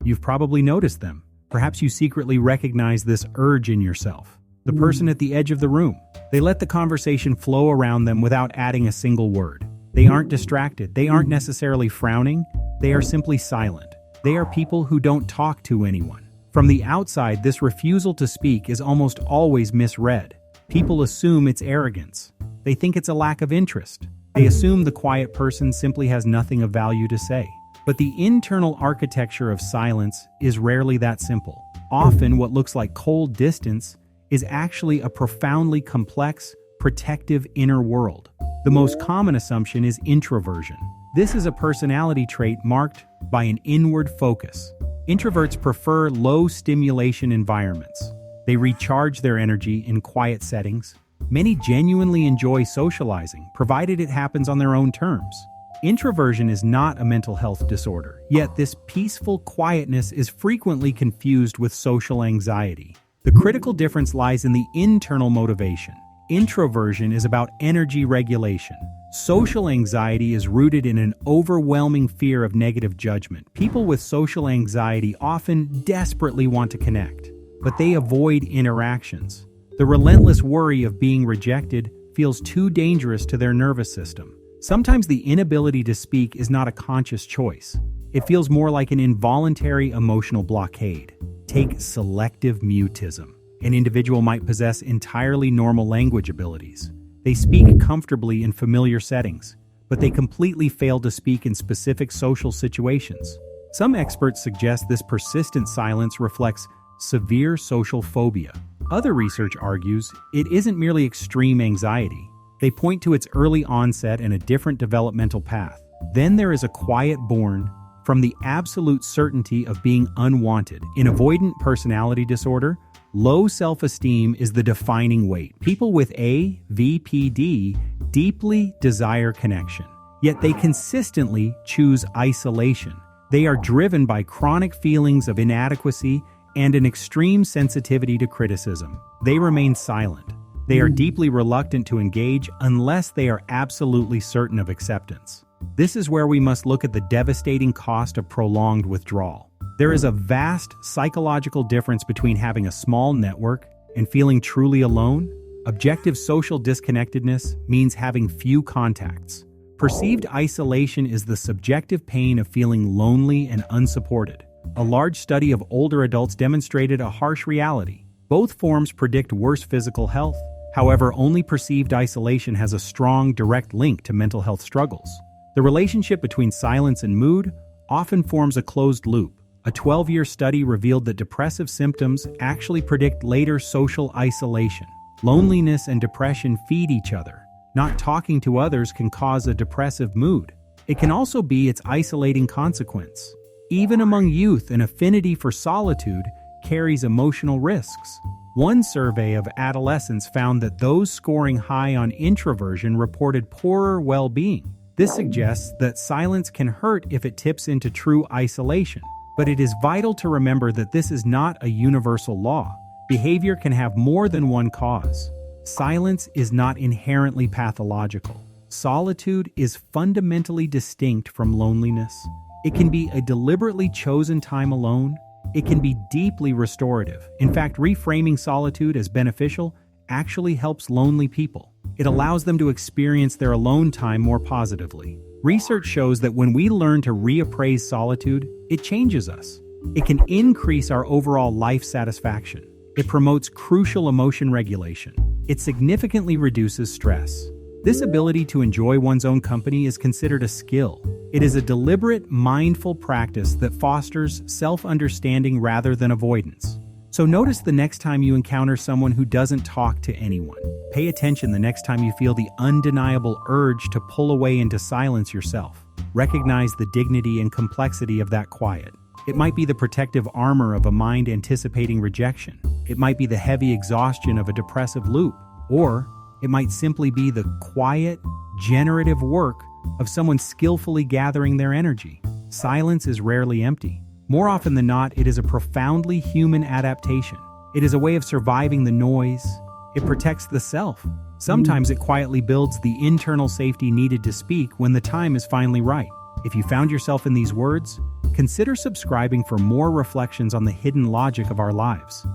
You've probably noticed them. Perhaps you secretly recognize this urge in yourself. The person at the edge of the room. They let the conversation flow around them without adding a single word. They aren't distracted. They aren't necessarily frowning. They are simply silent. They are people who don't talk to anyone. From the outside, this refusal to speak is almost always misread. People assume it's arrogance. They think it's a lack of interest. They assume the quiet person simply has nothing of value to say. But the internal architecture of silence is rarely that simple. Often, what looks like cold distance is actually a profoundly complex, protective inner world. The most common assumption is introversion. This is a personality trait marked by an inward focus. Introverts prefer low-stimulation environments. They recharge their energy in quiet settings. Many genuinely enjoy socializing, provided it happens on their own terms. Introversion is not a mental health disorder, yet this peaceful quietness is frequently confused with social anxiety. The critical difference lies in the internal motivation. Introversion is about energy regulation. Social anxiety is rooted in an overwhelming fear of negative judgment. People with social anxiety often desperately want to connect, but they avoid interactions. The relentless worry of being rejected feels too dangerous to their nervous system. Sometimes the inability to speak is not a conscious choice. It feels more like an involuntary emotional blockade. Take selective mutism. An individual might possess entirely normal language abilities. They speak comfortably in familiar settings, but they completely fail to speak in specific social situations. Some experts suggest this persistent silence reflects severe social phobia. Other research argues it isn't merely extreme anxiety. They point to its early onset and a different developmental path. Then there is a quiet born from the absolute certainty of being unwanted. In avoidant personality disorder, low self-esteem is the defining weight. People with AVPD deeply desire connection, yet they consistently choose isolation. They are driven by chronic feelings of inadequacy and an extreme sensitivity to criticism. They remain silent. They are deeply reluctant to engage unless they are absolutely certain of acceptance. This is where we must look at the devastating cost of prolonged withdrawal. There is a vast psychological difference between having a small network and feeling truly alone. Objective social disconnectedness means having few contacts. Perceived isolation is the subjective pain of feeling lonely and unsupported. A large study of older adults demonstrated a harsh reality. Both forms predict worse physical health. However, only perceived isolation has a strong, direct link to mental health struggles. The relationship between silence and mood often forms a closed loop. A 12-year study revealed that depressive symptoms actually predict later social isolation. Loneliness and depression feed each other. Not talking to others can cause a depressive mood. It can also be its isolating consequence. Even among youth, an affinity for solitude carries emotional risks. One survey of adolescents found that those scoring high on introversion reported poorer well-being. This suggests that silence can hurt if it tips into true isolation. But it is vital to remember that this is not a universal law. Behavior can have more than one cause. Silence is not inherently pathological. Solitude is fundamentally distinct from loneliness. It can be a deliberately chosen time alone. It can be deeply restorative. In fact, reframing solitude as beneficial actually helps lonely people. It allows them to experience their alone time more positively. Research shows that when we learn to reappraise solitude, it changes us. It can increase our overall life satisfaction. It promotes crucial emotion regulation. It significantly reduces stress. This ability to enjoy one's own company is considered a skill. It is a deliberate, mindful practice that fosters self-understanding rather than avoidance. So notice the next time you encounter someone who doesn't talk to anyone. Pay attention the next time you feel the undeniable urge to pull away into silence yourself. Recognize the dignity and complexity of that quiet. It might be the protective armor of a mind anticipating rejection. It might be the heavy exhaustion of a depressive loop. Or it might simply be the quiet, generative work of someone skillfully gathering their energy. Silence is rarely empty. More often than not, it is a profoundly human adaptation. It is a way of surviving the noise. It protects the self. Sometimes it quietly builds the internal safety needed to speak when the time is finally right. If you found yourself in these words, consider subscribing for more reflections on the hidden logic of our lives.